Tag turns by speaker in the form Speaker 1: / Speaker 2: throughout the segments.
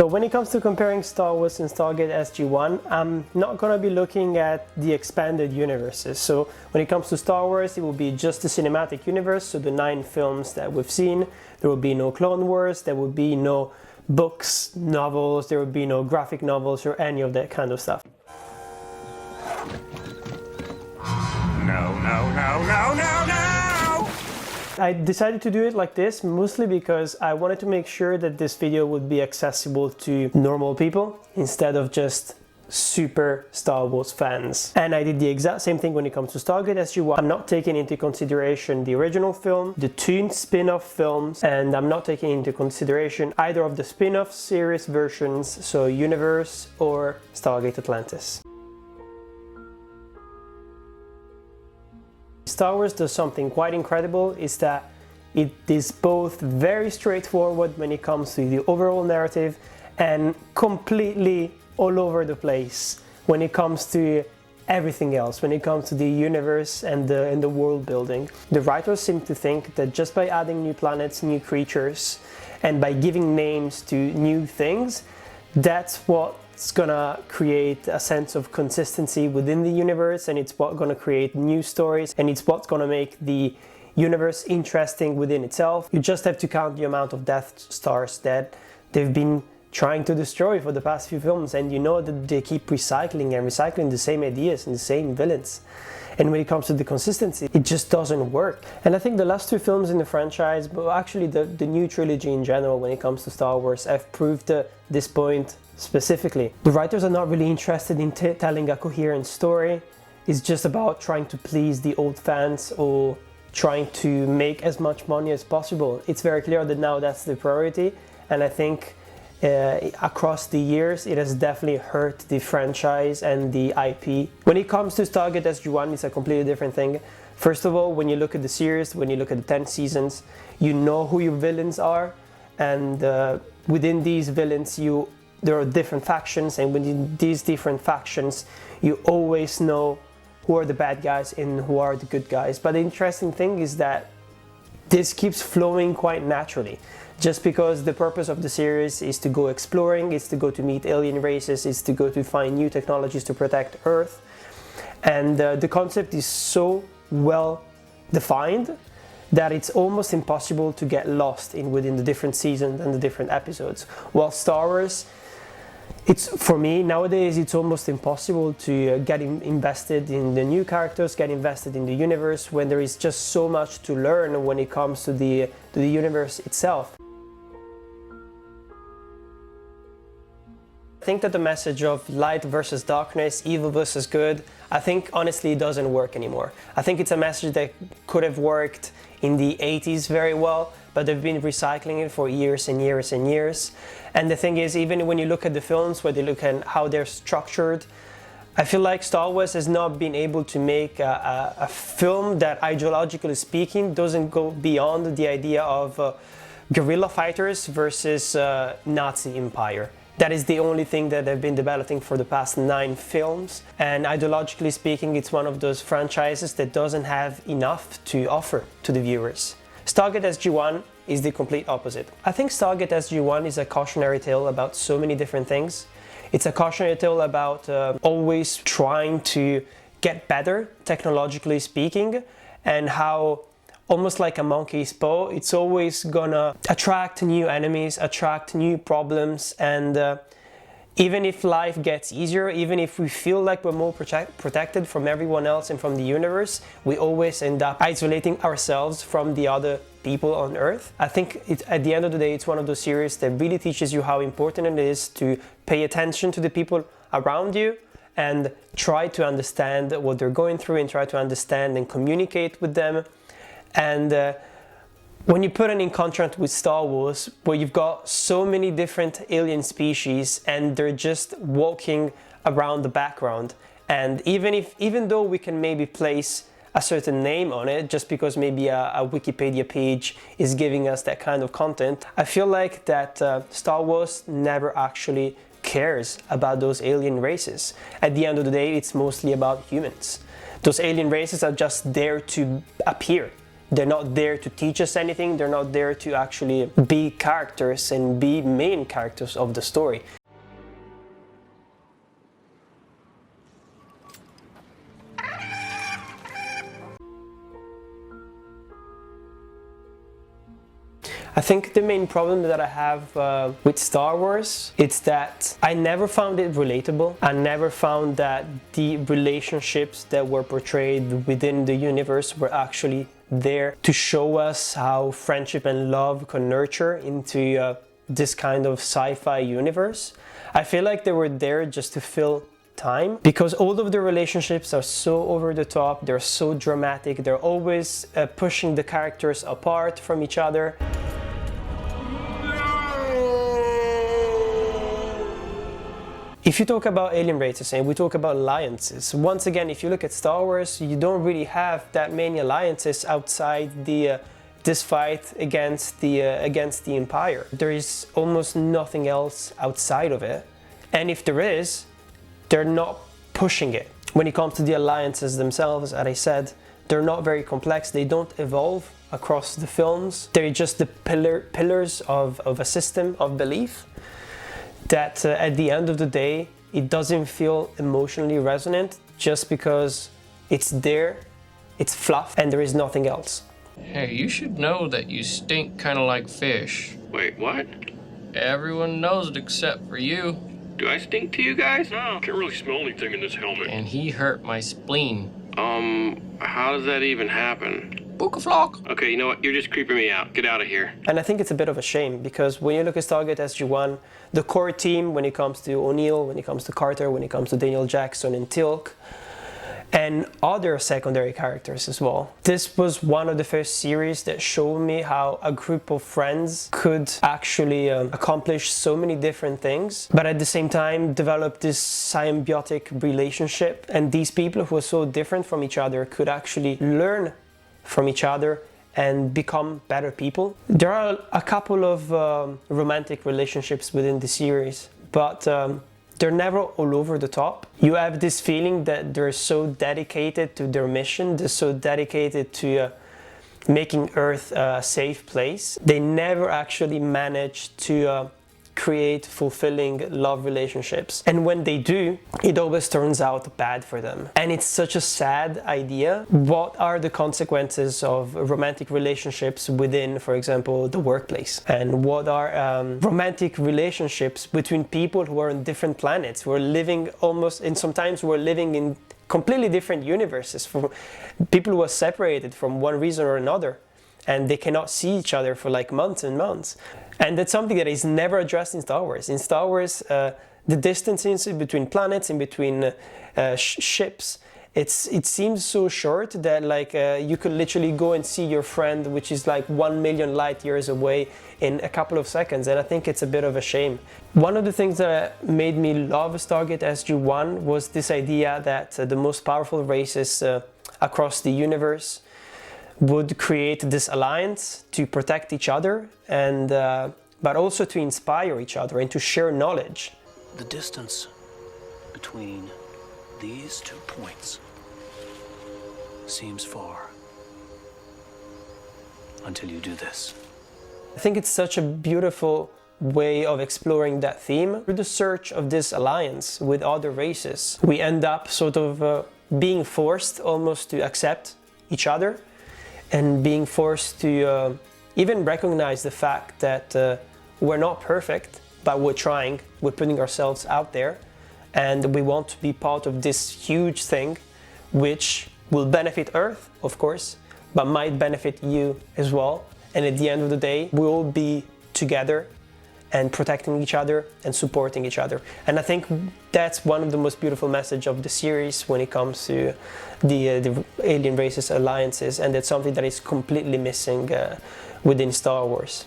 Speaker 1: So when it comes to comparing Star Wars and Stargate SG-1, I'm not going to be looking at the expanded universes. So when it comes to Star Wars, it will be just the cinematic universe, so the 9 films that we've seen. There will be no Clone Wars, there will be no books, novels, there will be no graphic novels or any of that kind of stuff.
Speaker 2: No, no, no, no, no, no!
Speaker 1: I decided to do it like this mostly because I wanted to make sure that this video would be accessible to normal people instead of just super Star Wars fans. And I did the exact same thing when it comes to Stargate SG-1. I'm not taking into consideration the original film, the 2 spin-off films, and I'm not taking into consideration either of the spin-off series versions, so Universe or Stargate Atlantis. Star Wars does something quite incredible, is that it is both very straightforward when it comes to the overall narrative and completely all over the place when it comes to everything else, when it comes to the universe and the world building. The writers seem to think that just by adding new planets, new creatures, and by giving names to new things, that's what's gonna create a sense of consistency within the universe, and it's what's gonna create new stories, and it's what's gonna make the universe interesting within itself. You just have to count the amount of Death Stars that they've been trying to destroy for the past few films, and you know that they keep recycling and recycling the same ideas and the same villains. And when it comes to the consistency, it just doesn't work. And I think the last 2 films in the franchise, but actually the new trilogy in general when it comes to Star Wars, have proved this point specifically. The writers are not really interested in telling a coherent story. It's just about trying to please the old fans or trying to make as much money as possible. It's very clear that now that's the priority, and I think across the years it has definitely hurt the franchise and the IP. When it comes to Stargate SG-1, it's a completely different thing. First of all, when you look at the series, when you look at the 10 seasons, you know who your villains are, and within these villains there are different factions, and within these different factions you always know who are the bad guys and who are the good guys. But the interesting thing is that this keeps flowing quite naturally. Just because the purpose of the series is to go exploring, is to go to meet alien races, is to go to find new technologies to protect Earth. And the concept is so well defined that it's almost impossible to get lost within the different seasons and the different episodes. While Star Wars, for me nowadays, it's almost impossible to get invested in the new characters, get invested in the universe, when there is just so much to learn when it comes to the universe itself. I think that the message of light versus darkness, evil versus good, I think honestly it doesn't work anymore. I think it's a message that could have worked in the 80s very well, but they've been recycling it for years and years and years. And the thing is, even when you look at the films, where they look at how they're structured, I feel like Star Wars has not been able to make a film that, ideologically speaking, doesn't go beyond the idea of guerrilla fighters versus Nazi empire. That is the only thing that they've been developing for the past 9 films, and ideologically speaking, it's one of those franchises that doesn't have enough to offer to the viewers. Stargate SG-1 is the complete opposite. I think Stargate SG-1 is a cautionary tale about so many different things. It's a cautionary tale about always trying to get better, technologically speaking, and how, almost like a monkey's paw, it's always gonna attract new enemies, attract new problems, and even if life gets easier, even if we feel like we're more protected from everyone else and from the universe, we always end up isolating ourselves from the other people on Earth. I think at the end of the day, it's one of those series that really teaches you how important it is to pay attention to the people around you and try to understand what they're going through and try to understand and communicate with them. And when you put it in contrast with Star Wars, where you've got so many different alien species and they're just walking around the background, and even though we can maybe place a certain name on it just because maybe a Wikipedia page is giving us that kind of content, I feel like that Star Wars never actually cares about those alien races. At the end of the day, it's mostly about humans. Those alien races are just there to appear. They're not there to teach us anything. They're not there to actually be characters and be main characters of the story. I think the main problem that I have with Star Wars is that I never found it relatable. I never found that the relationships that were portrayed within the universe were actually there to show us how friendship and love can nurture into this kind of sci-fi universe. I feel like they were there just to fill time, because all of the relationships are so over the top, they're so dramatic, they're always pushing the characters apart from each other. If you talk about alien races and we talk about alliances, once again, if you look at Star Wars, you don't really have that many alliances outside this fight against the Empire. There is almost nothing else outside of it, and if there is, they're not pushing it. When it comes to the alliances themselves, as I said, they're not very complex. They don't evolve across the films. They're just the pillars of a system of belief that at the end of the day, it doesn't feel emotionally resonant just because it's there, it's fluff, and there is nothing else.
Speaker 3: Hey, you should know that you stink kind of like fish.
Speaker 4: Wait, what?
Speaker 3: Everyone knows it except for you.
Speaker 4: Do I stink to you guys? No, can't really smell anything in this helmet.
Speaker 3: And he hurt my spleen.
Speaker 4: How does that even happen?
Speaker 3: Book-a-flock.
Speaker 4: Okay, you know what? You're just creeping me out. Get out of here.
Speaker 1: And I think it's a bit of a shame, because when you look at Stargate SG-1, the core team, when it comes to O'Neill, when it comes to Carter, when it comes to Daniel Jackson and Teal'c, and other secondary characters as well. This was one of the first series that showed me how a group of friends could actually accomplish so many different things, but at the same time develop this symbiotic relationship, and these people who are so different from each other could actually learn from each other and become better people. There are a couple of romantic relationships within the series, but they're never all over the top. You have this feeling that they're so dedicated to their mission, they're so dedicated to making Earth a safe place. They never actually manage to create fulfilling love relationships. And when they do, it always turns out bad for them. And it's such a sad idea. What are the consequences of romantic relationships within, for example, the workplace? And what are romantic relationships between people who are on different planets, who are living and sometimes who are living in completely different universes, for people who are separated from one reason or another, and they cannot see each other for like months and months. And that's something that is never addressed in Star Wars. In Star Wars, the distances between planets, in between ships, it seems so short that like you could literally go and see your friend, which is like 1 million light years away, in a couple of seconds, and I think it's a bit of a shame. One of the things that made me love Stargate SG-1 was this idea that the most powerful races across the universe would create this alliance to protect each other, and but also to inspire each other and to share knowledge.
Speaker 5: The distance between these 2 points seems far until you do this.
Speaker 1: I think it's such a beautiful way of exploring that theme. Through the search of this alliance with other races, we end up sort of being forced almost to accept each other, and being forced to even recognize the fact that we're not perfect, but we're trying, we're putting ourselves out there, and we want to be part of this huge thing which will benefit Earth, of course, but might benefit you as well. And at the end of the day, we'll be together and protecting each other and supporting each other. And I think that's one of the most beautiful messages of the series when it comes to the alien races alliances, and that's something that is completely missing within Star Wars.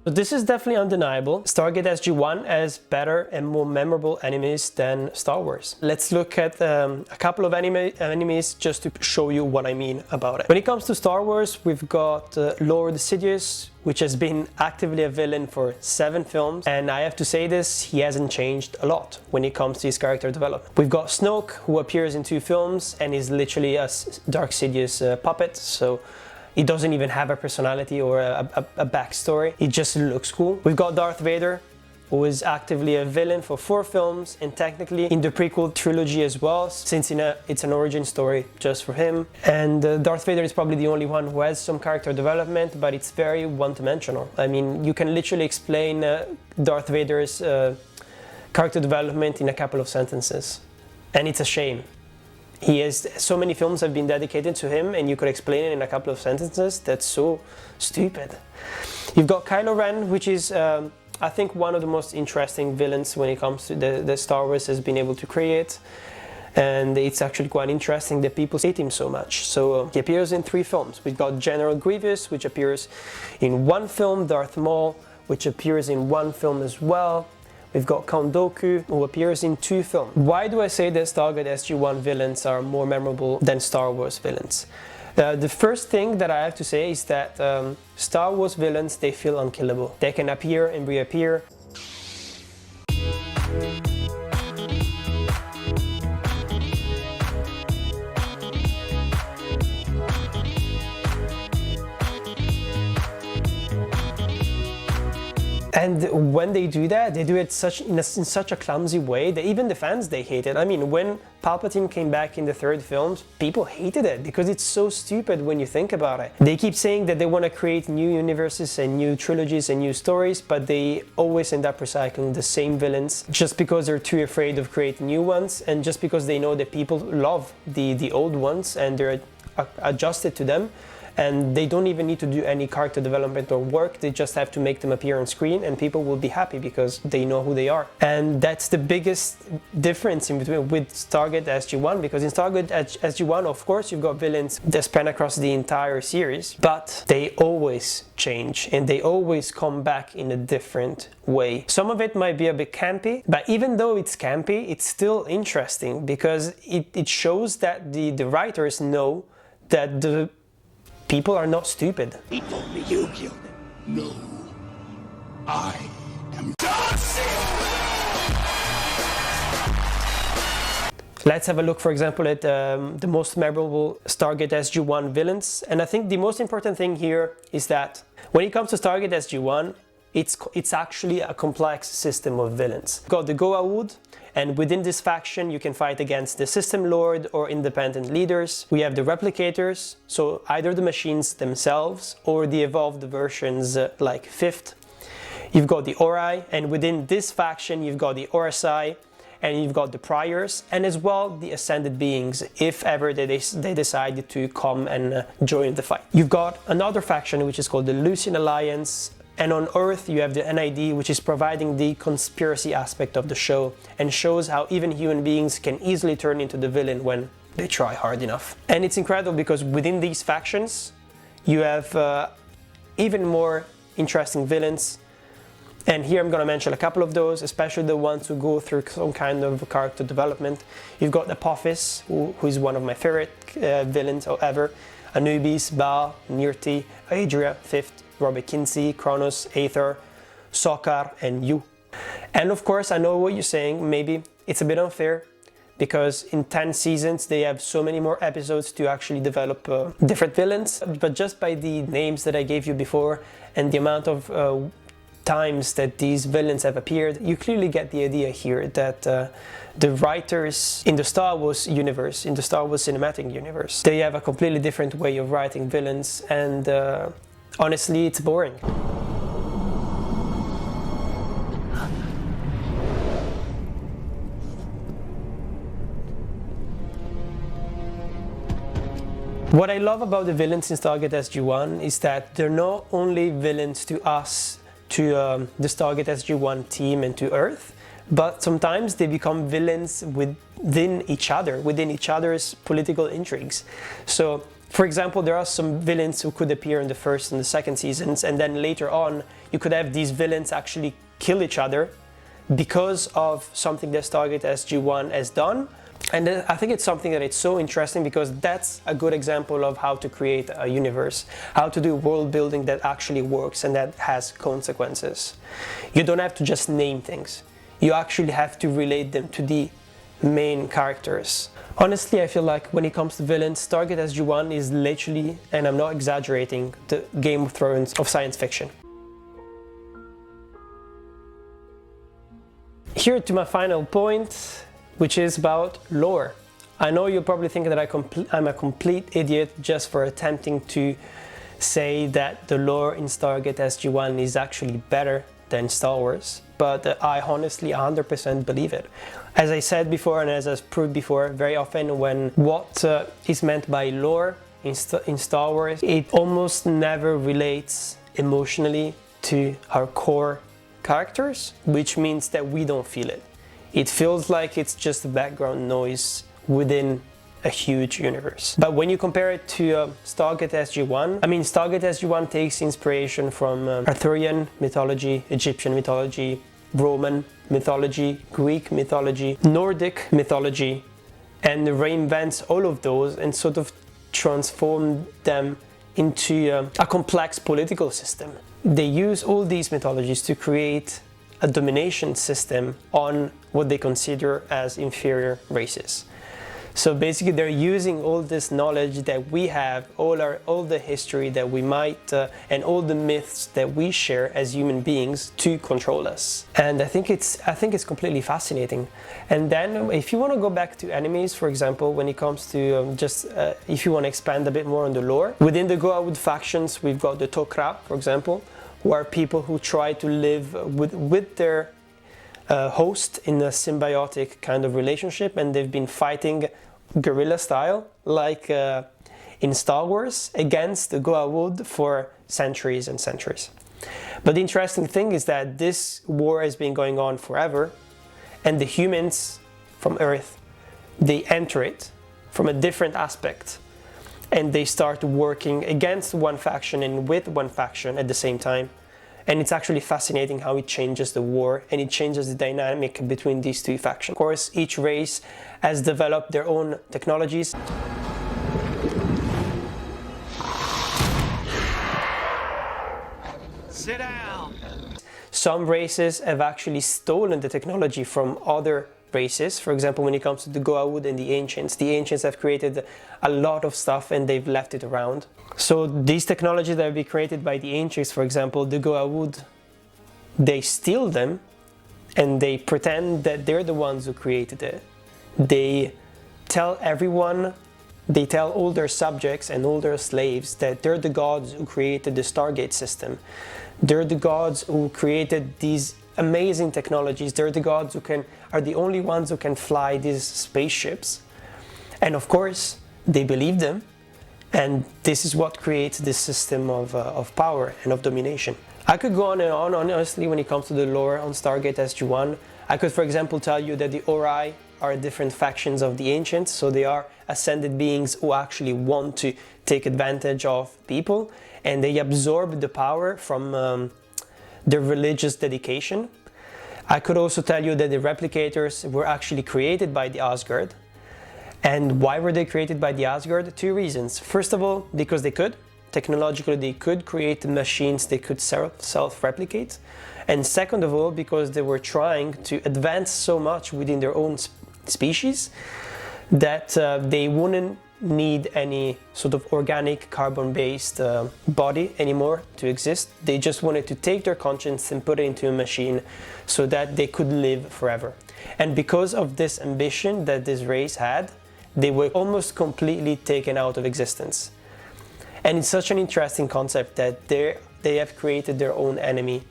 Speaker 1: But this is definitely undeniable. Stargate SG-1 has better and more memorable enemies than Star Wars. Let's look at a couple of enemies just to show you what I mean about it. When it comes to Star Wars, we've got Lord Sidious, which has been actively a villain for 7 films, and I have to say this, he hasn't changed a lot when it comes to his character development. We've got Snoke, who appears in 2 films and is literally a Darth Sidious puppet, so he doesn't even have a personality or a backstory. He just looks cool. We've got Darth Vader, who is actively a villain for 4 films and technically in the prequel trilogy as well, since it's an origin story just for him. And Darth Vader is probably the only one who has some character development, but it's very one-dimensional. I mean, you can literally explain Darth Vader's character development in a couple of sentences. And it's a shame. He has so many films have been dedicated to him, and you could explain it in a couple of sentences. That's so stupid. You've got Kylo Ren, which is I think one of the most interesting villains when it comes to the Star Wars has been able to create, and it's actually quite interesting that people hate him so much. So he appears in 3 films. We've got General Grievous, which appears in 1 film, Darth Maul, which appears in 1 film as well. We've got Count Dooku, who appears in 2 films. Why do I say that Stargate SG-1 villains are more memorable than Star Wars villains? The first thing that I have to say is that Star Wars villains, they feel unkillable. They can appear and reappear. And when they do that, they do it in such a clumsy way that even the fans, they hate it. I mean, when Palpatine came back in the 3rd film, people hated it because it's so stupid when you think about it. They keep saying that they want to create new universes and new trilogies and new stories, but they always end up recycling the same villains just because they're too afraid of creating new ones, and just because they know that people love the old ones and they're adjusted to them. And they don't even need to do any character development or work, they just have to make them appear on screen and people will be happy because they know who they are. And that's the biggest difference in between with Stargate SG-1, because in Stargate SG-1, of course, you've got villains that span across the entire series, but they always change and they always come back in a different way. Some of it might be a bit campy, but even though it's campy, it's still interesting because it shows that the writers know that the people are not stupid.
Speaker 2: He told me you killed him. No. I am
Speaker 1: Let's have a look, for example, at the most memorable Stargate SG-1 villains. And I think the most important thing here is that when it comes to Stargate SG-1, it's actually a complex system of villains. You've got the Goa'uld, and within this faction you can fight against the System Lord or independent leaders. We have the Replicators, so either the machines themselves or the evolved versions like Fifth. You've got the Ori, and within this faction you've got the Orosai, and you've got the Priors, and as well the Ascended Beings, if ever they decide to come and join the fight. You've got another faction which is called the Lucian Alliance, and on Earth you have the NID, which is providing the conspiracy aspect of the show and shows how even human beings can easily turn into the villain when they try hard enough. And it's incredible because within these factions you have even more interesting villains. And here I'm going to mention a couple of those, especially the ones who go through some kind of character development. You've got Apophis, who is one of my favorite villains ever. Anubis, Baal, Nirti, Adria, Fifth, Robert Kinsey, Kronos, Aether, Sokar, and you. And of course, I know what you're saying, maybe it's a bit unfair, because in 10 seasons they have so many more episodes to actually develop different villains. But just by the names that I gave you before and the amount of times that these villains have appeared, you clearly get the idea here that the writers in the Star Wars universe, in the Star Wars cinematic universe, they have a completely different way of writing villains, and honestly, it's boring. What I love about the villains in Stargate SG-1 is that they're not only villains to us, to the Stargate SG-1 team and to Earth, but sometimes they become villains within each other, within each other's political intrigues. So For example, there are some villains who could appear in the first and the second seasons, and then later on you could have these villains actually kill each other because of something that Stargate SG-1 has done. And I think it's something that it's so interesting because that's a good example of how to create a universe, how to do world building that actually works and that has consequences. You don't have to just name things. You actually have to relate them to the main characters. Honestly, I feel like when it comes to villains, Stargate SG-1 is literally, and I'm not exaggerating, the Game of Thrones of science fiction. Here to my final point, which is about lore. I know you'll probably think that I'm a complete idiot just for attempting to say that the lore in Stargate SG-1 is actually better than Star Wars, but I honestly 100% believe it. As I said before and as I've proved before, very often when what is meant by lore in Star Wars, it almost never relates emotionally to our core characters, which means that we don't feel it. It feels like it's just a background noise within a huge universe. But when you compare it to Stargate SG-1, I mean, Stargate SG-1 takes inspiration from Arthurian mythology, Egyptian mythology, Roman mythology, Greek mythology, Nordic mythology, and reinvents all of those and sort of transform them into a complex political system. They use all these mythologies to create a domination system on what they consider as inferior races. So basically they're using all this knowledge that we have, all the history that we might, and all the myths that we share as human beings to control us. And I think it's completely fascinating. And then if you want to go back to enemies, for example, when it comes to if you want to expand a bit more on the lore, within the Goa'uld factions we've got the Tok'ra, for example, who are people who try to live with their host in a symbiotic kind of relationship, and they've been fighting guerrilla style, like in Star Wars, against the Goa'uld for centuries and centuries. But the interesting thing is that this war has been going on forever, and the humans from Earth, they enter it from a different aspect, and they start working against one faction and with one faction at the same time. And it's actually fascinating how it changes the war and it changes the dynamic between these two factions. Of course, each race has developed their own technologies.
Speaker 5: Sit down!
Speaker 1: Some races have actually stolen the technology from other races. For example, when it comes to the Goa'uld and the Ancients have created a lot of stuff and they've left it around. So these technologies that have been created by the Ancients, for example, the Goa'uld, they steal them and they pretend that they're the ones who created it. They tell everyone, they tell all their subjects and all their slaves that they're the gods who created the Stargate system. They're the gods who created these amazing technologies. They're the gods who are the only ones who can fly these spaceships. And of course, they believe them. And this is what creates this system of power and of domination. I could go on and on, honestly, when it comes to the lore on Stargate SG-1. I could, for example, tell you that the Ori are different factions of the Ancients, so they are ascended beings who actually want to take advantage of people, and they absorb the power from their religious dedication. I could also tell you that the Replicators were actually created by the Asgard. And why were they created by the Asgard? Two reasons. First of all, because they could. Technologically, they could create machines they could self-replicate. And second of all, because they were trying to advance so much within their own species that they wouldn't need any sort of organic carbon-based body anymore to exist. They just wanted to take their conscience and put it into a machine so that they could live forever. And because of this ambition that this race had, they were almost completely taken out of existence. And it's such an interesting concept that they have created their own enemy,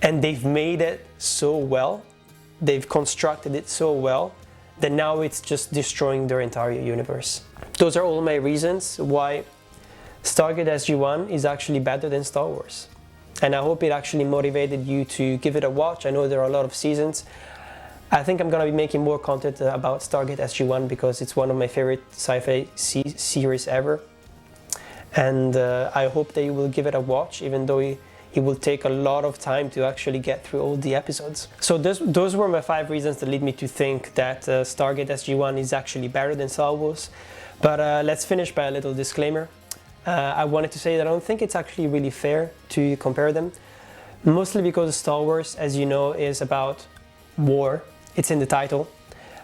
Speaker 1: and they've made it so well, they've constructed it so well, that now it's just destroying their entire universe. Those are all my reasons why Stargate SG-1 is actually better than Star Wars. And I hope it actually motivated you to give it a watch. I know there are a lot of seasons. I think I'm gonna be making more content about Stargate SG-1 because it's one of my favorite sci-fi series ever. And I hope that you will give it a watch, even though it will take a lot of time to actually get through all the episodes. So those were my 5 reasons that lead me to think that Stargate SG-1 is actually better than Star Wars. But let's finish by a little disclaimer. I wanted to say that I don't think it's actually really fair to compare them. Mostly because Star Wars, as you know, is about war. It's in the title.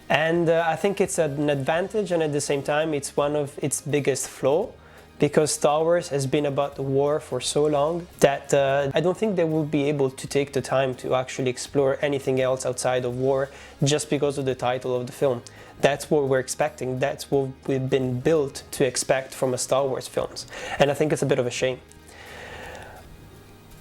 Speaker 1: And I think it's an advantage, and at the same time it's one of its biggest flaws, because Star Wars has been about the war for so long that I don't think they will be able to take the time to actually explore anything else outside of war just because of the title of the film. That's what we're expecting. That's what we've been built to expect from a Star Wars films. And I think it's a bit of a shame.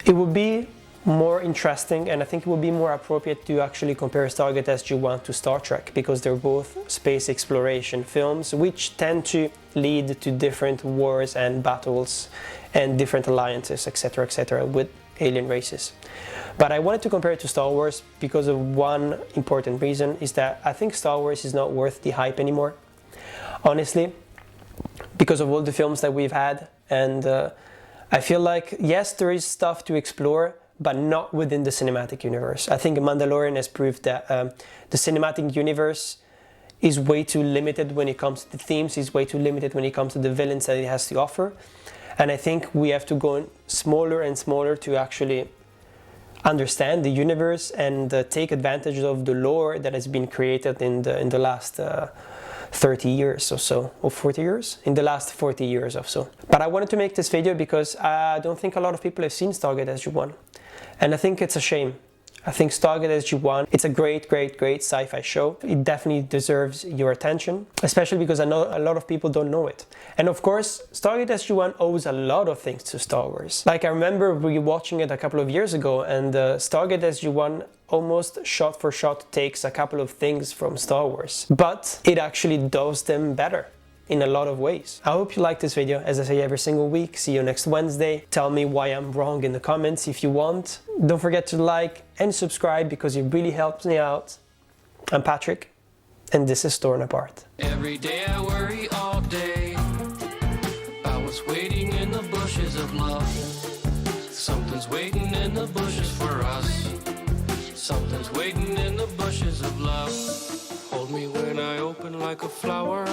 Speaker 1: It would be more interesting, and I think it would be more appropriate to actually compare Stargate SG-1 to Star Trek, because they're both space exploration films which tend to lead to different wars and battles and different alliances, etc., with alien races. But I wanted to compare it to Star Wars because of one important reason, is that I think Star Wars is not worth the hype anymore. Honestly, because of all the films that we've had, and I feel like, yes, there is stuff to explore, but not within the cinematic universe. I think Mandalorian has proved that the cinematic universe is way too limited when it comes to the themes, is way too limited when it comes to the villains that it has to offer. And I think we have to go smaller and smaller to actually understand the universe and take advantage of the lore that has been created in the last 30 years or so, or 40 years? In the last 40 years or so. But I wanted to make this video because I don't think a lot of people have seen Stargate SG-1. And I think it's a shame. I think Stargate SG-1, it's a great sci-fi show. It definitely deserves your attention, especially because I know a lot of people don't know it. And of course, Stargate SG-1 owes a lot of things to Star Wars. Like, I remember rewatching it a couple of years ago, and Stargate SG-1 almost shot for shot takes a couple of things from Star Wars, but it actually does them better in a lot of ways. I hope you liked this video, as I say every single week. See you next Wednesday. Tell me why I'm wrong in the comments if you want. Don't forget to like and subscribe because it really helps me out. I'm Patrick, and this is Torn Apart.
Speaker 3: Every day I worry all day about what's waiting in the bushes of love. Something's waiting in the bushes for us. Something's waiting in the bushes of love. Hold me when I open like a flower.